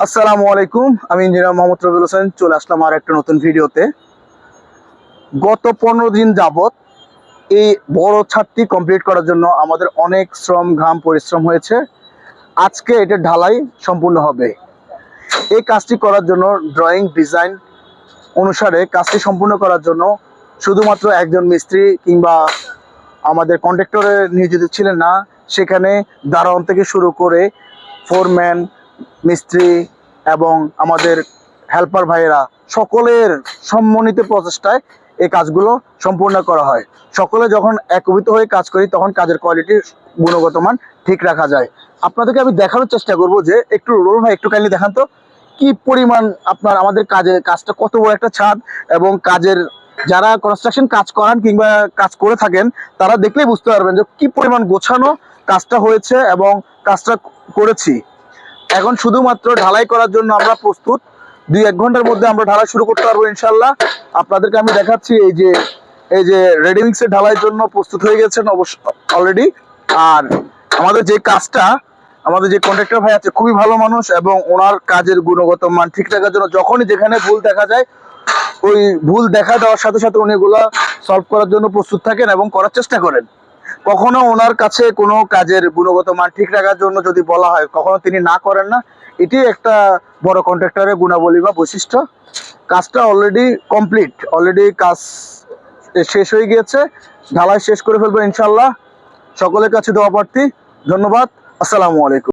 আসসালামু আলাইকুম, আমি ইঞ্জিনিয়ার মোহাম্মদ রবিউল হোসেন চলে আসলাম আর একটা নতুন ভিডিওতে। গত 15 দিন যাবত এই বড় ছাদটি কমপ্লিট করার জন্য আমাদের অনেক শ্রম ঘাম পরিশ্রম হয়েছে। আজকে এটা ঢালাই সম্পূর্ণ হবে। এই কাজটি করার জন্য ড্রয়িং ডিজাইন অনুসারে কাজটি সম্পূর্ণ করার জন্য শুধুমাত্র একজন মিস্ত্রি কিংবা আমাদের কন্ট্রাক্টরে নিয়োজিত ছিলেন না, সেখানে দারোয়ান থেকে শুরু করে ফোরম্যান, মিস্ত্রি এবং আমাদের হেল্পার ভাইয়েরা সকলের সম্মিলিত প্রচেষ্টায় এই কাজগুলো সম্পূর্ণ করা হয়। সকলে যখন একত্রিত হয়ে কাজ করি তখন কাজের কোয়ালিটি, গুণগত মান ঠিক রাখা যায়। আপনাদেরকে আমি দেখানোর চেষ্টা করব যে একটু রোল ভাই একটু কাইন্ডলি দেখান তো কি পরিমাণ আপনার আমাদের কাজটা কত বড় একটা ছাদ, এবং কাজের যারা কনস্ট্রাকশন কাজ করান কিংবা কাজ করে থাকেন তারা দেখলেই বুঝতে পারবেন যে কি পরিমাণ গোছানো কাজটা হয়েছে এবং কাজটা করেছি। এখন শুধুমাত্র ঢালাই করার জন্য আমরা প্রস্তুত। 2-1 ঘন্টার মধ্যে আমরা ঢালাই শুরু করতে পারবো ইনশাল্লাহ। আপনাদেরকে আমি দেখাচ্ছি এই যে রেডিমিক্স এর ঢালাইয়ের জন্য প্রস্তুত হয়ে গেছেন অবশ্য অলরেডি। আর আমাদের যে কাজটা, আমাদের যে কন্ট্রাক্টর ভাই আছে খুবই ভালো মানুষ, এবং ওনার কাজের গুণগত মান ঠিক রাখার জন্য যখনই যেখানে ভুল দেখা যায় ওই ভুল দেখা দেওয়ার সাথে সাথে উনি এগুলো সলভ করার জন্য প্রস্তুত থাকেন এবং করার চেষ্টা করেন। কখনো ওনার কাছে কোনো কাজের গুণগত মান ঠিক রাখার জন্য যদি বলা হয় কখনো তিনি না করেন না। এটি একটা বড় কন্ট্রাক্টরের গুণাবলী বা বৈশিষ্ট্য। কাজটা অলরেডি কমপ্লিট, অলরেডি কাজ শেষ হয়ে গিয়েছে। ঢালাই শেষ করে ফেলবো ইনশাল্লাহ। সকলের কাছে দোয়া প্রার্থী। ধন্যবাদ। আসসালামু আলাইকুম।